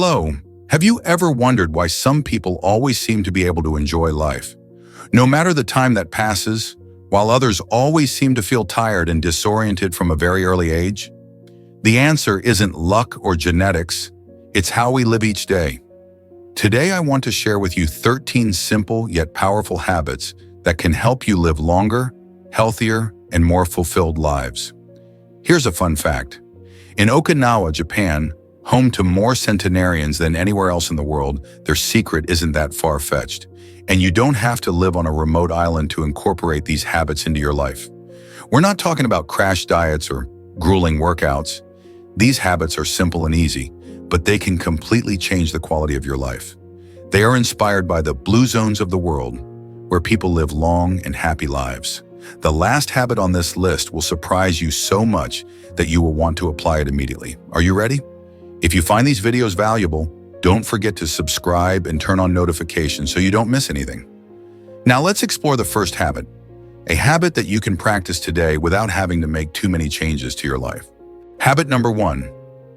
Hello, have you ever wondered why some people always seem to be able to enjoy life, no matter the time that passes, while others always seem to feel tired and disoriented from a very early age? The answer isn't luck or genetics, it's how we live each day. Today I want to share with you 13 simple yet powerful habits that can help you live longer, healthier, and more fulfilled lives. Here's a fun fact. In Okinawa, Japan, home to more centenarians than anywhere else in the world, their secret isn't that far-fetched. And you don't have to live on a remote island to incorporate these habits into your life. We're not talking about crash diets or grueling workouts. These habits are simple and easy, but they can completely change the quality of your life. They are inspired by the blue zones of the world, where people live long and happy lives. The last habit on this list will surprise you so much that you will want to apply it immediately. Are you ready? If you find these videos valuable, don't forget to subscribe and turn on notifications so you don't miss anything. Now let's explore the first habit, a habit that you can practice today without having to make too many changes to your life. Habit number 1,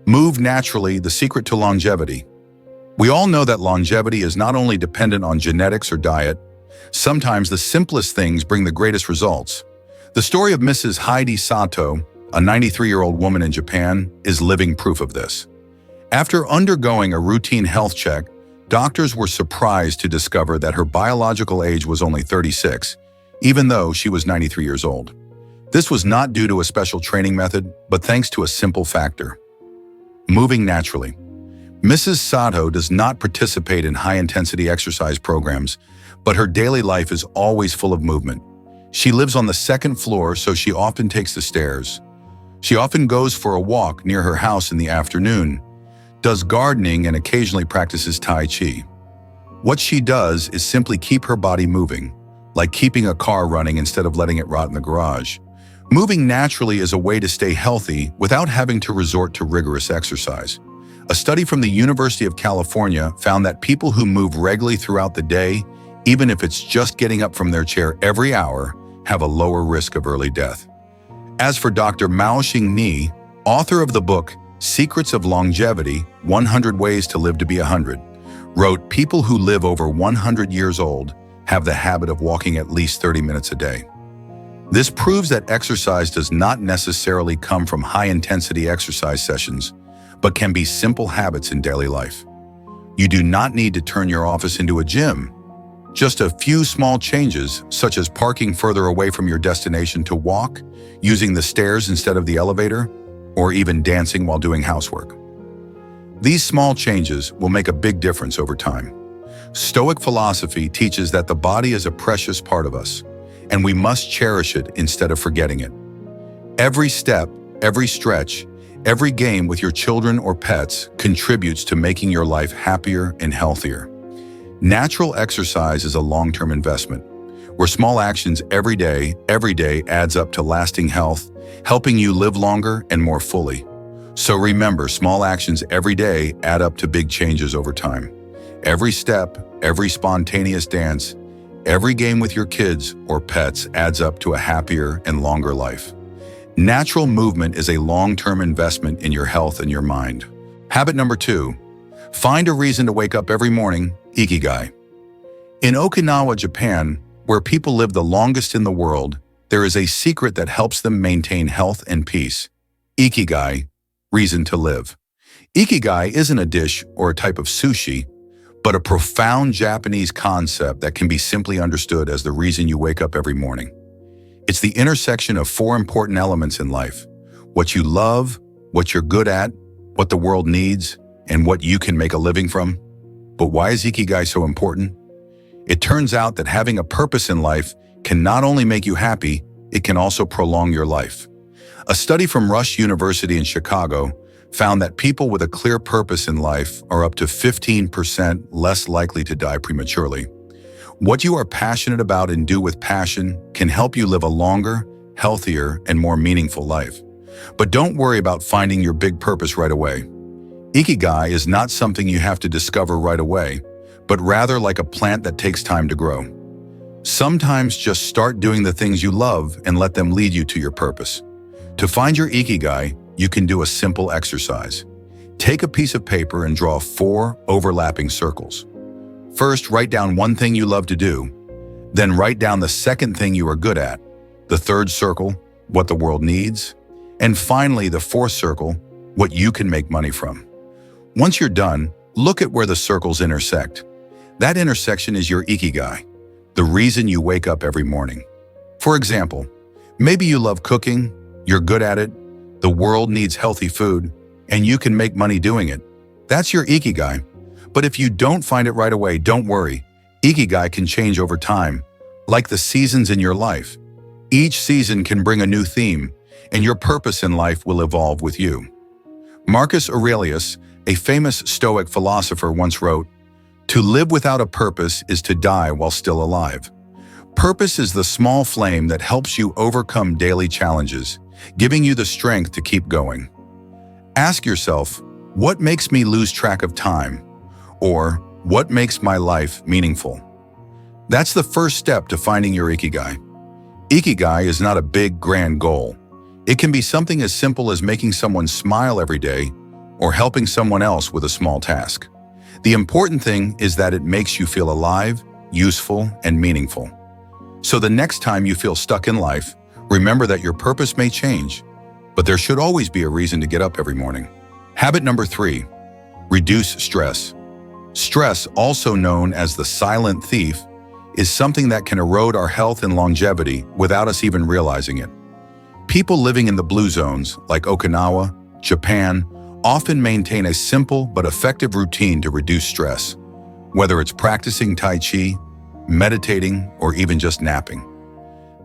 move naturally, the secret to longevity. We all know that longevity is not only dependent on genetics or diet. Sometimes the simplest things bring the greatest results. The story of Mrs. Heidi Sato, a 93-year-old woman in Japan, is living proof of this. After undergoing a routine health check, doctors were surprised to discover that her biological age was only 36, even though she was 93 years old. This was not due to a special training method, but thanks to a simple factor: moving naturally. Mrs. Sato does not participate in high-intensity exercise programs, but her daily life is always full of movement. She lives on the second floor, so she often takes the stairs. She often goes for a walk near her house in the afternoon, does gardening, and occasionally practices Tai Chi. What she does is simply keep her body moving, like keeping a car running instead of letting it rot in the garage. Moving naturally is a way to stay healthy without having to resort to rigorous exercise. A study from the University of California found that people who move regularly throughout the day, even if it's just getting up from their chair every hour, have a lower risk of early death. As for Dr. Maoxing Ni, author of the book Secrets of Longevity, 100 Ways to Live to be 100, wrote, people who live over 100 years old have the habit of walking at least 30 minutes a day. This proves that exercise does not necessarily come from high-intensity exercise sessions, but can be simple habits in daily life. You do not need to turn your office into a gym. Just a few small changes, such as parking further away from your destination to walk, using the stairs instead of the elevator, or even dancing while doing housework. These small changes will make a big difference over time. Stoic philosophy teaches that the body is a precious part of us, and we must cherish it instead of forgetting it. Every step, every stretch, every game with your children or pets contributes to making your life happier and healthier. Natural exercise is a long-term investment, where small actions every day adds up to lasting health, helping you live longer and more fully. So remember, small actions every day add up to big changes over time. Every step, every spontaneous dance, every game with your kids or pets adds up to a happier and longer life. Natural movement is a long-term investment in your health and your mind. Habit number 2, find a reason to wake up every morning, Ikigai. In Okinawa, Japan, where people live the longest in the world, there is a secret that helps them maintain health and peace. Ikigai, reason to live. Ikigai isn't a dish or a type of sushi, but a profound Japanese concept that can be simply understood as the reason you wake up every morning. It's the intersection of 4 important elements in life: what you love, what you're good at, what the world needs, and what you can make a living from. But why is Ikigai so important? It turns out that having a purpose in life can not only make you happy, it can also prolong your life. A study from Rush University in Chicago found that people with a clear purpose in life are up to 15% less likely to die prematurely. What you are passionate about and do with passion can help you live a longer, healthier, and more meaningful life. But don't worry about finding your big purpose right away. Ikigai is not something you have to discover right away, but rather like a plant that takes time to grow. Sometimes just start doing the things you love and let them lead you to your purpose. To find your Ikigai, you can do a simple exercise. Take a piece of paper and draw 4 overlapping circles. First, write down one thing you love to do. Then write down the second thing you are good at. The third circle, what the world needs. And finally, the fourth circle, what you can make money from. Once you're done, look at where the circles intersect. That intersection is your Ikigai, the reason you wake up every morning. For example, maybe you love cooking, you're good at it, the world needs healthy food, and you can make money doing it. That's your Ikigai. But if you don't find it right away, don't worry. Ikigai can change over time, like the seasons in your life. Each season can bring a new theme, and your purpose in life will evolve with you. Marcus Aurelius, a famous Stoic philosopher, once wrote, "To live without a purpose is to die while still alive." Purpose is the small flame that helps you overcome daily challenges, giving you the strength to keep going. Ask yourself, what makes me lose track of time? Or, what makes my life meaningful? That's the first step to finding your Ikigai. Ikigai is not a big, grand goal. It can be something as simple as making someone smile every day or helping someone else with a small task. The important thing is that it makes you feel alive, useful, and meaningful. So the next time you feel stuck in life, remember that your purpose may change, but there should always be a reason to get up every morning. Habit number 3, reduce stress. Stress, also known as the silent thief, is something that can erode our health and longevity without us even realizing it. People living in the blue zones, like Okinawa, Japan, often maintain a simple but effective routine to reduce stress, whether it's practicing Tai Chi, meditating, or even just napping.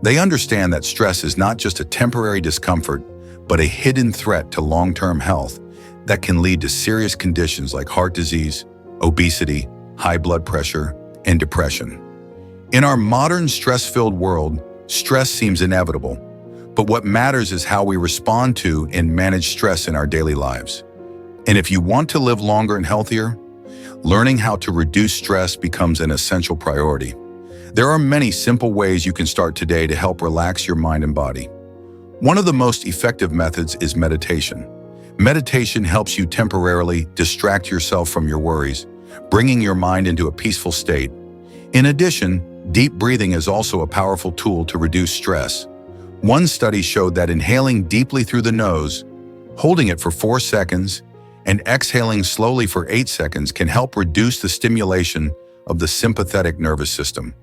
They understand that stress is not just a temporary discomfort, but a hidden threat to long-term health that can lead to serious conditions like heart disease, obesity, high blood pressure, and depression. In our modern stress-filled world, stress seems inevitable, but what matters is how we respond to and manage stress in our daily lives. And if you want to live longer and healthier, learning how to reduce stress becomes an essential priority. There are many simple ways you can start today to help relax your mind and body. One of the most effective methods is meditation. Meditation helps you temporarily distract yourself from your worries, bringing your mind into a peaceful state. In addition, deep breathing is also a powerful tool to reduce stress. One study showed that inhaling deeply through the nose, holding it for 4 seconds, and exhaling slowly for 8 seconds can help reduce the stimulation of the sympathetic nervous system,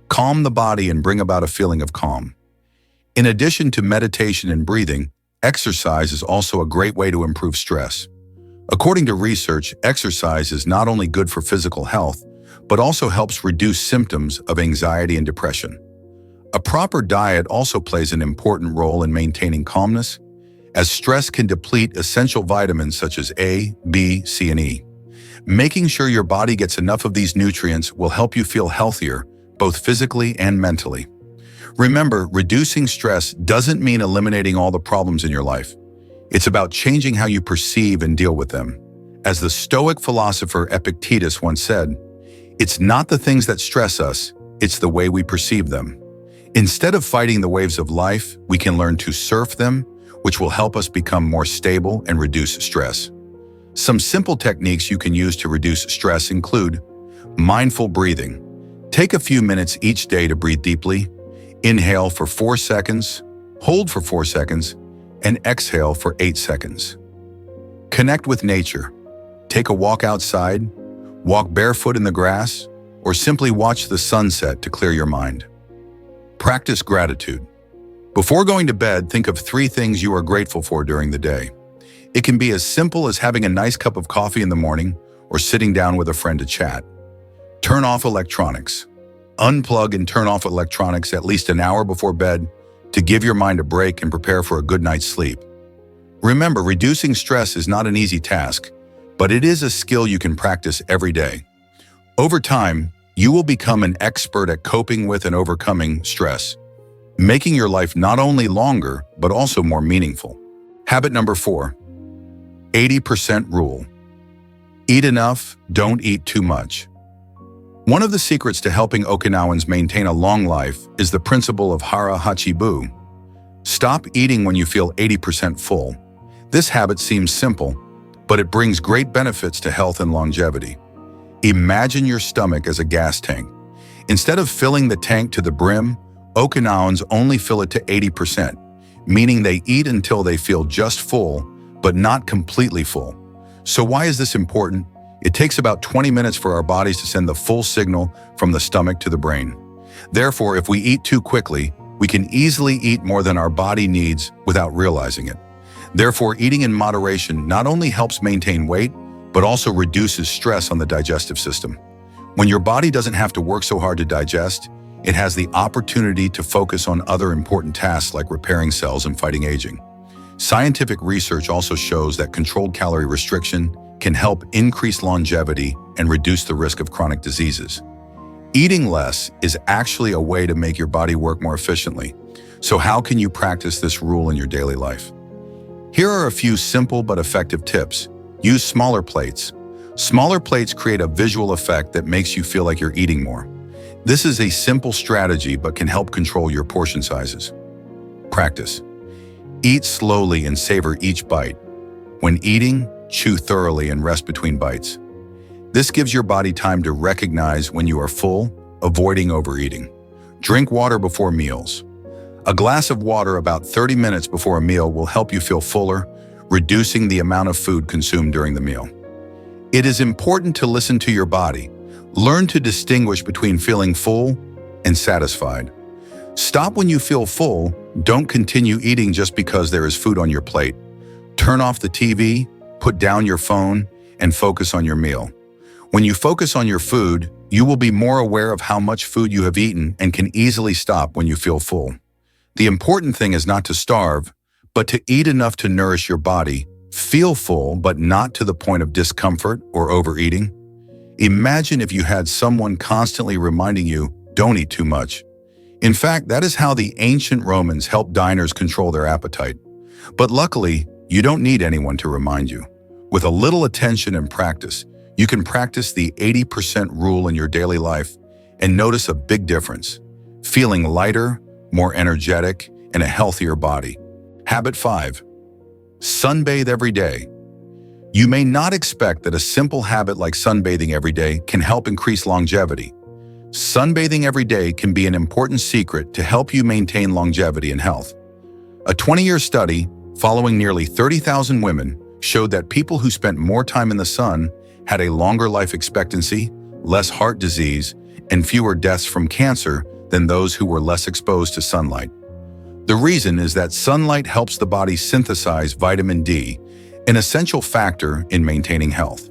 calm the body, and bring about a feeling of calm. In addition to meditation and breathing, exercise is also a great way to improve stress. According to research, exercise is not only good for physical health, but also helps reduce symptoms of anxiety and depression. A proper diet also plays an important role in maintaining calmness, as stress can deplete essential vitamins such as A, B, C, and E. Making sure your body gets enough of these nutrients will help you feel healthier, both physically and mentally. Remember, reducing stress doesn't mean eliminating all the problems in your life. It's about changing how you perceive and deal with them. As the Stoic philosopher Epictetus once said, "It's not the things that stress us, it's the way we perceive them." Instead of fighting the waves of life, we can learn to surf them, which will help us become more stable and reduce stress. Some simple techniques you can use to reduce stress include mindful breathing. Take a few minutes each day to breathe deeply. Inhale for 4 seconds, hold for 4 seconds, and exhale for 8 seconds. Connect with nature. Take a walk outside, walk barefoot in the grass, or simply watch the sunset to clear your mind. Practice gratitude. Before going to bed, think of 3 things you are grateful for during the day. It can be as simple as having a nice cup of coffee in the morning or sitting down with a friend to chat. Turn off electronics. Unplug and turn off electronics at least an hour before bed to give your mind a break and prepare for a good night's sleep. Remember, reducing stress is not an easy task, but it is a skill you can practice every day. Over time, you will become an expert at coping with and overcoming stress, making your life not only longer, but also more meaningful. Habit number 4, 80% rule. Eat enough, don't eat too much. One of the secrets to helping Okinawans maintain a long life is the principle of hara hachibu. Stop eating when you feel 80% full. This habit seems simple, but it brings great benefits to health and longevity. Imagine your stomach as a gas tank. Instead of filling the tank to the brim, Okinawans only fill it to 80%, meaning they eat until they feel just full, but not completely full. So why is this important? It takes about 20 minutes for our bodies to send the full signal from the stomach to the brain. Therefore, if we eat too quickly, we can easily eat more than our body needs without realizing it. Therefore, eating in moderation not only helps maintain weight, but also reduces stress on the digestive system. When your body doesn't have to work so hard to digest, it has the opportunity to focus on other important tasks like repairing cells and fighting aging. Scientific research also shows that controlled calorie restriction can help increase longevity and reduce the risk of chronic diseases. Eating less is actually a way to make your body work more efficiently. So how can you practice this rule in your daily life? Here are a few simple but effective tips. Use smaller plates. Smaller plates create a visual effect that makes you feel like you're eating more. This is a simple strategy but can help control your portion sizes. Practice. Eat slowly and savor each bite. When eating, chew thoroughly and rest between bites. This gives your body time to recognize when you are full, avoiding overeating. Drink water before meals. A glass of water about 30 minutes before a meal will help you feel fuller, reducing the amount of food consumed during the meal. It is important to listen to your body. Learn to distinguish between feeling full and satisfied. Stop when you feel full. Don't continue eating just because there is food on your plate. Turn off the TV, put down your phone, and focus on your meal. When you focus on your food, you will be more aware of how much food you have eaten and can easily stop when you feel full. The important thing is not to starve, but to eat enough to nourish your body, feel full but not to the point of discomfort or overeating. Imagine if you had someone constantly reminding you, don't eat too much. In fact, that is how the ancient Romans helped diners control their appetite. But luckily, you don't need anyone to remind you. With a little attention and practice, you can practice the 80% rule in your daily life and notice a big difference, feeling lighter, more energetic, and a healthier body. Habit 5. Sunbathe every day. You may not expect that a simple habit like sunbathing every day can help increase longevity. Sunbathing every day can be an important secret to help you maintain longevity and health. A 20-year study following nearly 30,000 women showed that people who spent more time in the sun had a longer life expectancy, less heart disease, and fewer deaths from cancer than those who were less exposed to sunlight. The reason is that sunlight helps the body synthesize vitamin D, an essential factor in maintaining health.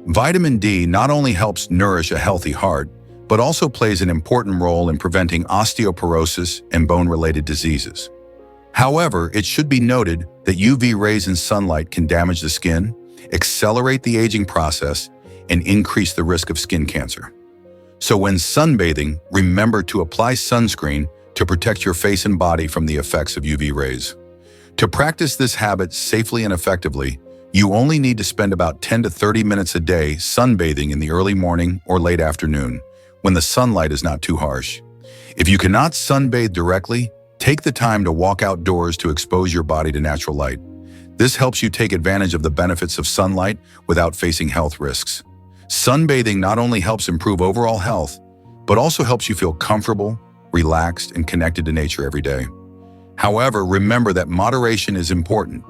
Vitamin D not only helps nourish a healthy heart, but also plays an important role in preventing osteoporosis and bone-related diseases. However, it should be noted that UV rays in sunlight can damage the skin, accelerate the aging process, and increase the risk of skin cancer. So when sunbathing, remember to apply sunscreen to protect your face and body from the effects of UV rays. To practice this habit safely and effectively, you only need to spend about 10 to 30 minutes a day sunbathing in the early morning or late afternoon, when the sunlight is not too harsh. If you cannot sunbathe directly, take the time to walk outdoors to expose your body to natural light. This helps you take advantage of the benefits of sunlight without facing health risks. Sunbathing not only helps improve overall health, but also helps you feel comfortable, relaxed, and connected to nature every day. However, remember that moderation is important.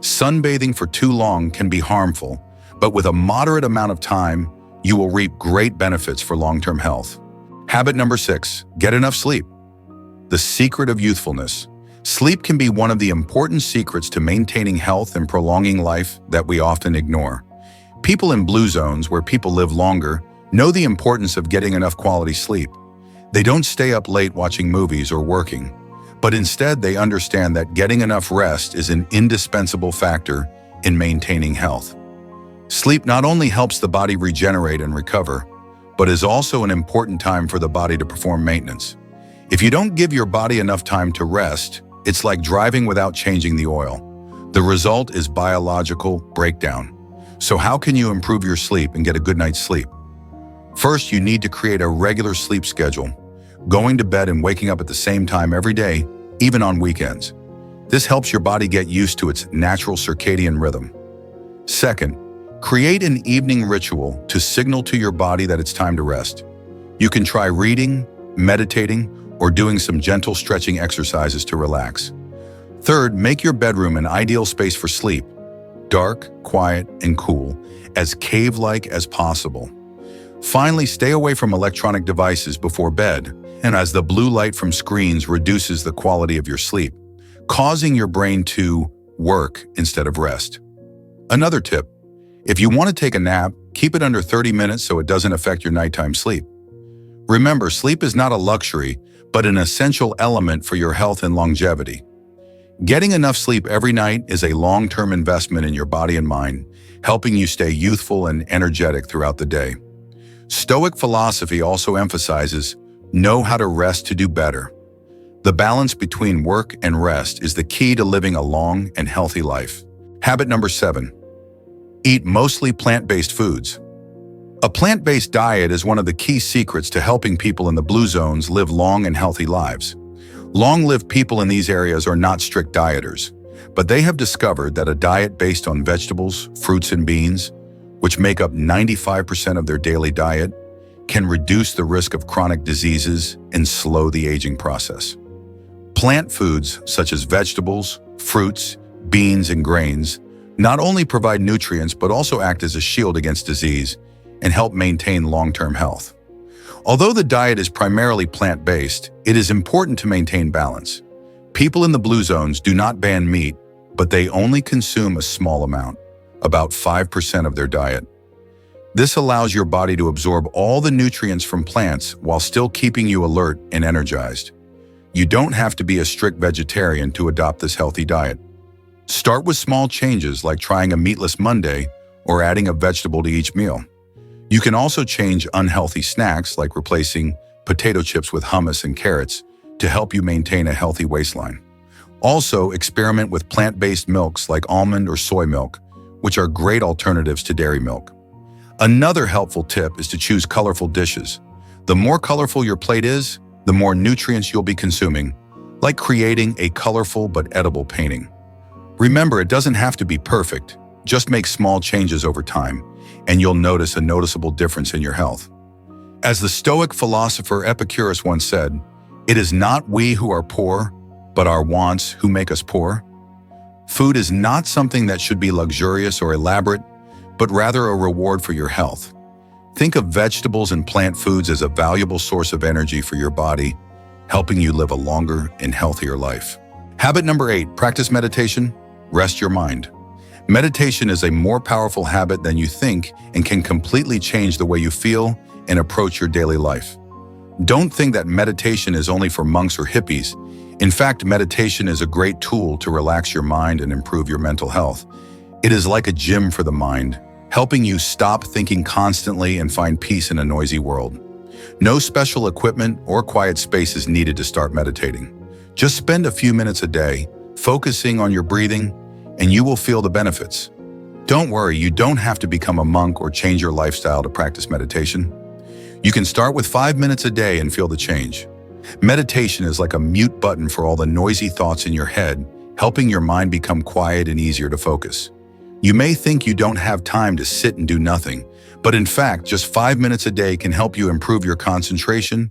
Sunbathing for too long can be harmful, but with a moderate amount of time, you will reap great benefits for long-term health. Habit number 6, get enough sleep. The secret of youthfulness. Sleep can be one of the important secrets to maintaining health and prolonging life that we often ignore. People in blue zones, where people live longer, know the importance of getting enough quality sleep. They don't stay up late watching movies or working, but instead they understand that getting enough rest is an indispensable factor in maintaining health. Sleep not only helps the body regenerate and recover, but is also an important time for the body to perform maintenance. If you don't give your body enough time to rest, it's like driving without changing the oil. The result is biological breakdown. So how can you improve your sleep and get a good night's sleep? First, you need to create a regular sleep schedule, going to bed and waking up at the same time every day, even on weekends. This helps your body get used to its natural circadian rhythm. Second, create an evening ritual to signal to your body that it's time to rest. You can try reading, meditating, or doing some gentle stretching exercises to relax. Third, make your bedroom an ideal space for sleep. Dark, quiet, and cool, as cave-like as possible. Finally, stay away from electronic devices before bed, and as the blue light from screens reduces the quality of your sleep, causing your brain to work instead of rest. Another tip, if you want to take a nap, keep it under 30 minutes so it doesn't affect your nighttime sleep. Remember, sleep is not a luxury, but an essential element for your health and longevity. Getting enough sleep every night is a long-term investment in your body and mind, helping you stay youthful and energetic throughout the day. Stoic philosophy also emphasizes, know how to rest to do better. The balance between work and rest is the key to living a long and healthy life. Habit number 7. Eat mostly plant-based foods. A plant-based diet is one of the key secrets to helping people in the blue zones live long and healthy lives. Long-lived people in these areas are not strict dieters, but they have discovered that a diet based on vegetables, fruits, and beans, which make up 95% of their daily diet, can reduce the risk of chronic diseases and slow the aging process. Plant foods such as vegetables, fruits, beans, and grains not only provide nutrients but also act as a shield against disease and help maintain long-term health. Although the diet is primarily plant-based, it is important to maintain balance. People in the blue zones do not ban meat, but they only consume a small amount, about 5% of their diet. This allows your body to absorb all the nutrients from plants while still keeping you alert and energized. You don't have to be a strict vegetarian to adopt this healthy diet. Start with small changes like trying a meatless Monday or adding a vegetable to each meal. You can also change unhealthy snacks like replacing potato chips with hummus and carrots to help you maintain a healthy waistline. Also, experiment with plant-based milks like almond or soy milk, which are great alternatives to dairy milk. Another helpful tip is to choose colorful dishes. The more colorful your plate is, the more nutrients you'll be consuming, like creating a colorful but edible painting. Remember, it doesn't have to be perfect. Just make small changes over time, and you'll notice a noticeable difference in your health. As the Stoic philosopher Epictetus once said, "It is not we who are poor, but our wants who make us poor." Food is not something that should be luxurious or elaborate, but rather a reward for your health. Think of vegetables and plant foods as a valuable source of energy for your body, helping you live a longer and healthier life. Habit number 8, practice meditation, rest your mind. Meditation is a more powerful habit than you think and can completely change the way you feel and approach your daily life. Don't think that meditation is only for monks or hippies. In fact, meditation is a great tool to relax your mind and improve your mental health. It is like a gym for the mind, helping you stop thinking constantly and find peace in a noisy world. No special equipment or quiet space is needed to start meditating. Just spend a few minutes a day, focusing on your breathing, and you will feel the benefits. Don't worry, you don't have to become a monk or change your lifestyle to practice meditation. You can start with 5 minutes a day and feel the change. Meditation is like a mute button for all the noisy thoughts in your head, helping your mind become quiet and easier to focus. You may think you don't have time to sit and do nothing, but in fact, just 5 minutes a day can help you improve your concentration,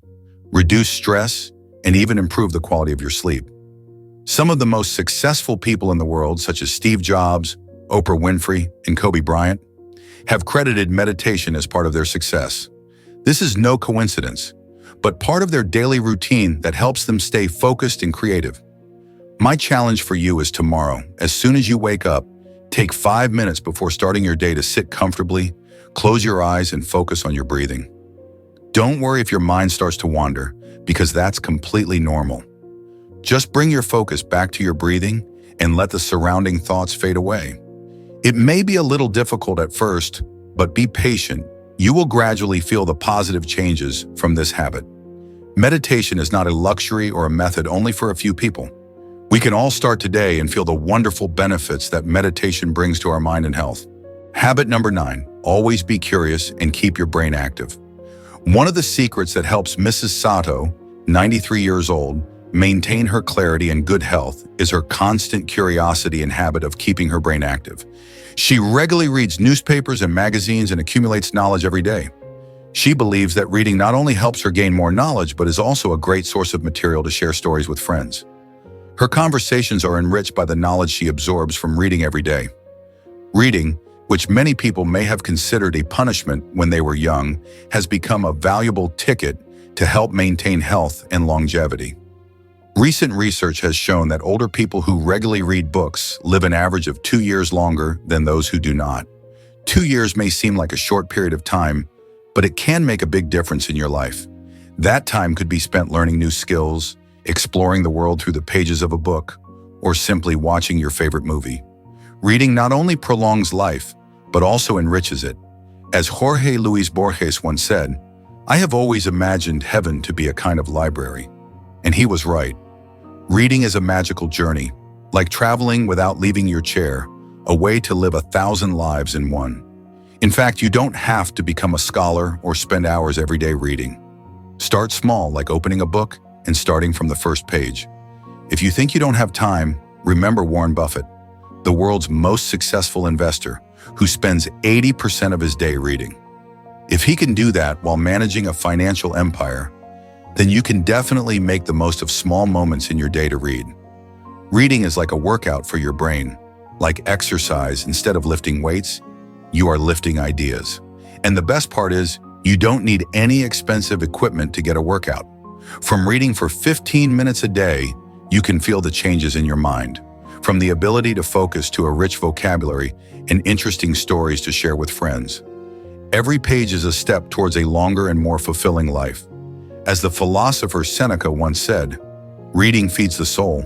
reduce stress, and even improve the quality of your sleep. Some of the most successful people in the world, such as Steve Jobs, Oprah Winfrey, and Kobe Bryant, have credited meditation as part of their success. This is no coincidence, but part of their daily routine that helps them stay focused and creative. My challenge for you is tomorrow, as soon as you wake up, take 5 minutes before starting your day to sit comfortably, close your eyes, and focus on your breathing. Don't worry if your mind starts to wander, because that's completely normal. Just bring your focus back to your breathing and let the surrounding thoughts fade away. It may be a little difficult at first, but be patient. You will gradually feel the positive changes from this habit. Meditation is not a luxury or a method only for a few people. We can all start today and feel the wonderful benefits that meditation brings to our mind and health. Habit number 9, always be curious and keep your brain active. One of the secrets that helps Mrs. Sato, 93 years old, maintain her clarity and good health is her constant curiosity and habit of keeping her brain active. She regularly reads newspapers and magazines and accumulates knowledge every day. She believes that reading not only helps her gain more knowledge, but is also a great source of material to share stories with friends. Her conversations are enriched by the knowledge she absorbs from reading every day. Reading, which many people may have considered a punishment when they were young, has become a valuable ticket to help maintain health and longevity. Recent research has shown that older people who regularly read books live an average of 2 years longer than those who do not. 2 years may seem like a short period of time, but it can make a big difference in your life. That time could be spent learning new skills, exploring the world through the pages of a book, or simply watching your favorite movie. Reading not only prolongs life, but also enriches it. As Jorge Luis Borges once said, "I have always imagined heaven to be a kind of library." And he was right. Reading is a magical journey, like traveling without leaving your chair, a way to live 1,000 lives in one. In fact, you don't have to become a scholar or spend hours every day reading. Start small, like opening a book and starting from the first page. If you think you don't have time, remember Warren Buffett, the world's most successful investor, who spends 80% of his day reading. If he can do that while managing a financial empire, then you can definitely make the most of small moments in your day to read. Reading is like a workout for your brain. Like exercise, instead of lifting weights, you are lifting ideas. And the best part is, you don't need any expensive equipment to get a workout. From reading for 15 minutes a day, you can feel the changes in your mind. From the ability to focus to a rich vocabulary and interesting stories to share with friends. Every page is a step towards a longer and more fulfilling life. As the philosopher Seneca once said, "Reading feeds the soul."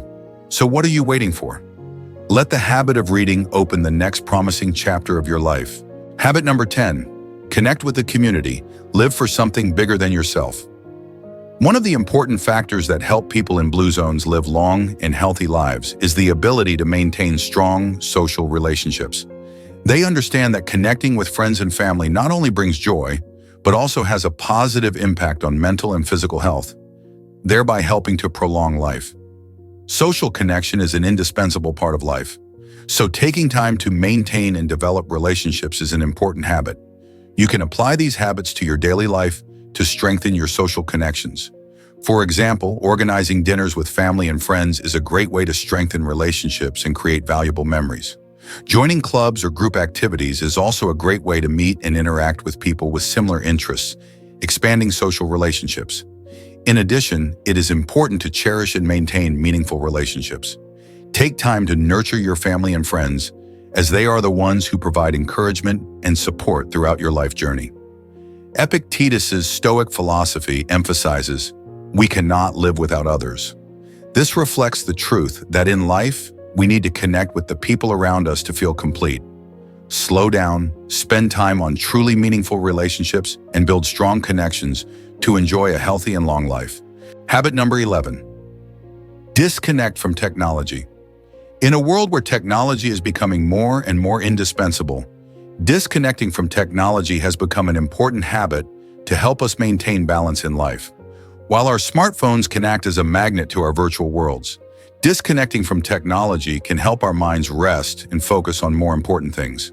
So what are you waiting for? Let the habit of reading open the next promising chapter of your life. Habit number 10, connect with the community. Live for something bigger than yourself. One of the important factors that help people in blue zones live long and healthy lives is the ability to maintain strong social relationships. They understand that connecting with friends and family not only brings joy, but also has a positive impact on mental and physical health, thereby helping to prolong life. Social connection is an indispensable part of life, so taking time to maintain and develop relationships is an important habit. You can apply these habits to your daily life to strengthen your social connections. For example, organizing dinners with family and friends is a great way to strengthen relationships and create valuable memories. Joining clubs or group activities is also a great way to meet and interact with people with similar interests, expanding social relationships. In addition, it is important to cherish and maintain meaningful relationships. Take time to nurture your family and friends, as they are the ones who provide encouragement and support throughout your life journey. Epictetus' Stoic philosophy emphasizes, "We cannot live without others." This reflects the truth that in life, we need to connect with the people around us to feel complete. Slow down, spend time on truly meaningful relationships, and build strong connections to enjoy a healthy and long life. Habit number 11, disconnect from technology. In a world where technology is becoming more and more indispensable, disconnecting from technology has become an important habit to help us maintain balance in life. While our smartphones can act as a magnet to our virtual worlds, disconnecting from technology can help our minds rest and focus on more important things.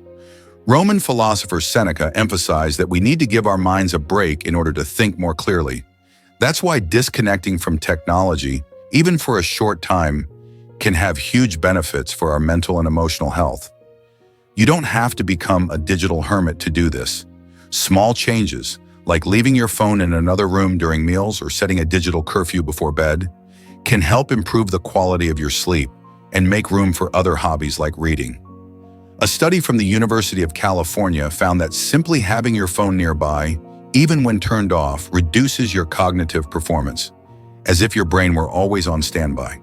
Roman philosopher Seneca emphasized that we need to give our minds a break in order to think more clearly. That's why disconnecting from technology, even for a short time, can have huge benefits for our mental and emotional health. You don't have to become a digital hermit to do this. Small changes, like leaving your phone in another room during meals or setting a digital curfew before bed, can help improve the quality of your sleep and make room for other hobbies like reading. A study from the University of California found that simply having your phone nearby, even when turned off, reduces your cognitive performance, as if your brain were always on standby.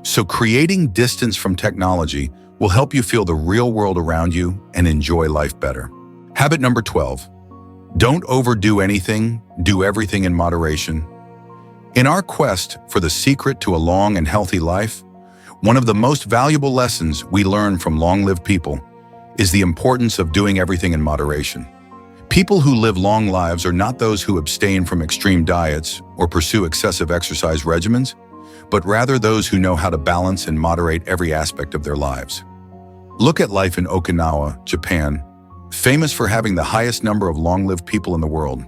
So creating distance from technology will help you feel the real world around you and enjoy life better. Habit number 12, don't overdo anything, do everything in moderation. In our quest for the secret to a long and healthy life, one of the most valuable lessons we learn from long-lived people is the importance of doing everything in moderation. People who live long lives are not those who abstain from extreme diets or pursue excessive exercise regimens, but rather those who know how to balance and moderate every aspect of their lives. Look at life in Okinawa, Japan, famous for having the highest number of long-lived people in the world.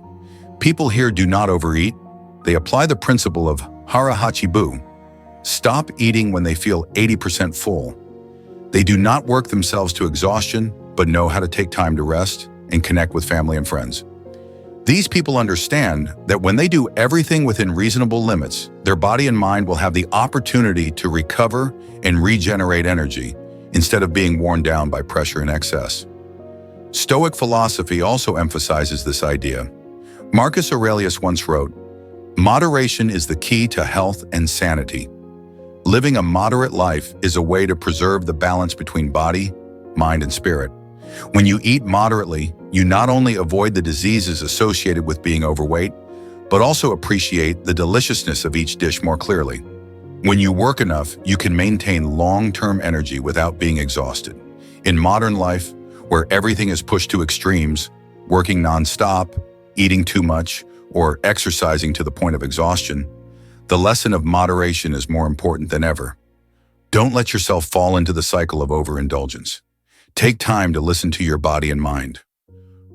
People here do not overeat. They apply the principle of hara hachibu. Stop eating when they feel 80% full. They do not work themselves to exhaustion, but know how to take time to rest and connect with family and friends. These people understand that when they do everything within reasonable limits, their body and mind will have the opportunity to recover and regenerate energy instead of being worn down by pressure and excess. Stoic philosophy also emphasizes this idea. Marcus Aurelius once wrote, "Moderation is the key to health and sanity." Living a moderate life is a way to preserve the balance between body, mind, and spirit. When you eat moderately, you not only avoid the diseases associated with being overweight, but also appreciate the deliciousness of each dish more clearly. When you work enough, you can maintain long-term energy without being exhausted. In modern life, where everything is pushed to extremes, working non-stop, eating too much, or exercising to the point of exhaustion, the lesson of moderation is more important than ever. Don't let yourself fall into the cycle of overindulgence. Take time to listen to your body and mind.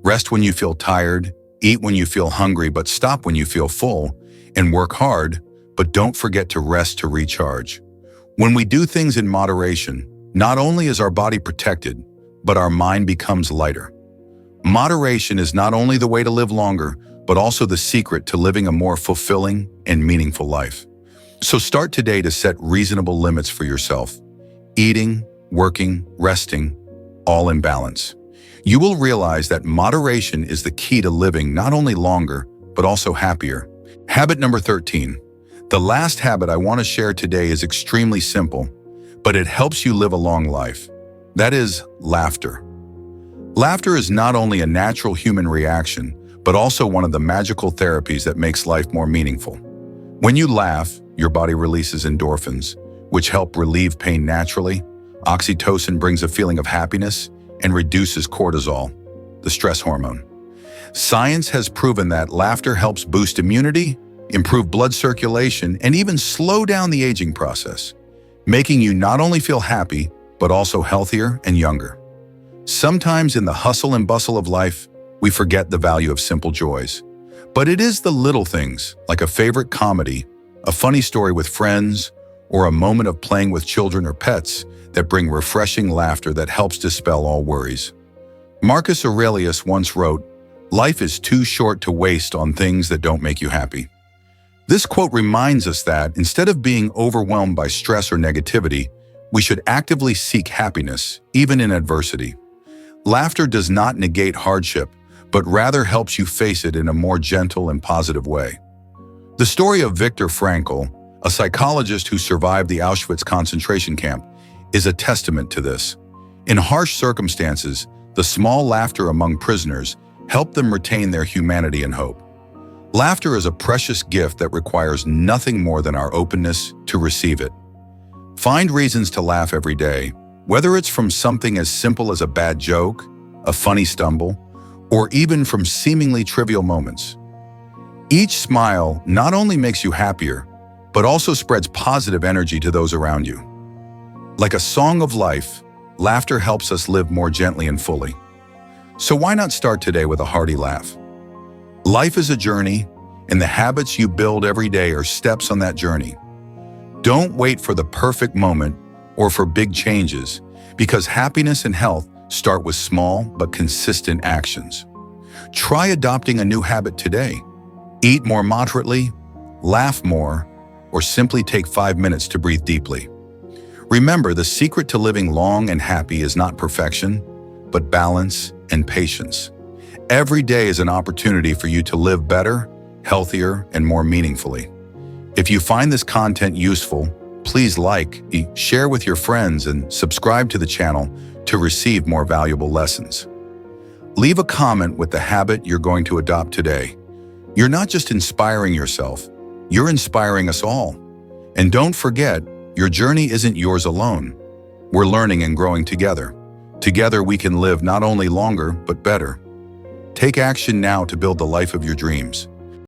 Rest when you feel tired, eat when you feel hungry, but stop when you feel full, and work hard, but don't forget to rest to recharge. When we do things in moderation, not only is our body protected, but our mind becomes lighter. Moderation is not only the way to live longer, but also the secret to living a more fulfilling and meaningful life. So start today to set reasonable limits for yourself. Eating, working, resting, all in balance. You will realize that moderation is the key to living not only longer, but also happier. Habit number 13. The last habit I want to share today is extremely simple, but it helps you live a long life. That is laughter. Laughter is not only a natural human reaction, but also one of the magical therapies that makes life more meaningful. When you laugh, your body releases endorphins, which help relieve pain naturally. Oxytocin brings a feeling of happiness and reduces cortisol, the stress hormone. Science has proven that laughter helps boost immunity, improve blood circulation, and even slow down the aging process, making you not only feel happy, but also healthier and younger. Sometimes in the hustle and bustle of life, we forget the value of simple joys. But it is the little things, like a favorite comedy, a funny story with friends, or a moment of playing with children or pets, that bring refreshing laughter that helps dispel all worries. Marcus Aurelius once wrote, "Life is too short to waste on things that don't make you happy." This quote reminds us that instead of being overwhelmed by stress or negativity, we should actively seek happiness, even in adversity. Laughter does not negate hardship, but rather helps you face it in a more gentle and positive way. The story of Viktor Frankl, a psychologist who survived the Auschwitz concentration camp, is a testament to this. In harsh circumstances, the small laughter among prisoners helped them retain their humanity and hope. Laughter is a precious gift that requires nothing more than our openness to receive it. Find reasons to laugh every day, whether it's from something as simple as a bad joke, a funny stumble, or even from seemingly trivial moments. Each smile not only makes you happier, but also spreads positive energy to those around you. Like a song of life, laughter helps us live more gently and fully. So why not start today with a hearty laugh? Life is a journey, and the habits you build every day are steps on that journey. Don't wait for the perfect moment or for big changes, because happiness and health start with small but consistent actions. Try adopting a new habit today. Eat more moderately, laugh more, or simply take 5 minutes to breathe deeply. Remember, the secret to living long and happy is not perfection, but balance and patience. Every day is an opportunity for you to live better, healthier, and more meaningfully. If you find this content useful, please like, share with your friends, and subscribe to the channel to receive more valuable lessons. Leave a comment with the habit you're going to adopt today. You're not just inspiring yourself, you're inspiring us all. And don't forget, your journey isn't yours alone. We're learning and growing together. Together we can live not only longer, but better. Take action now to build the life of your dreams.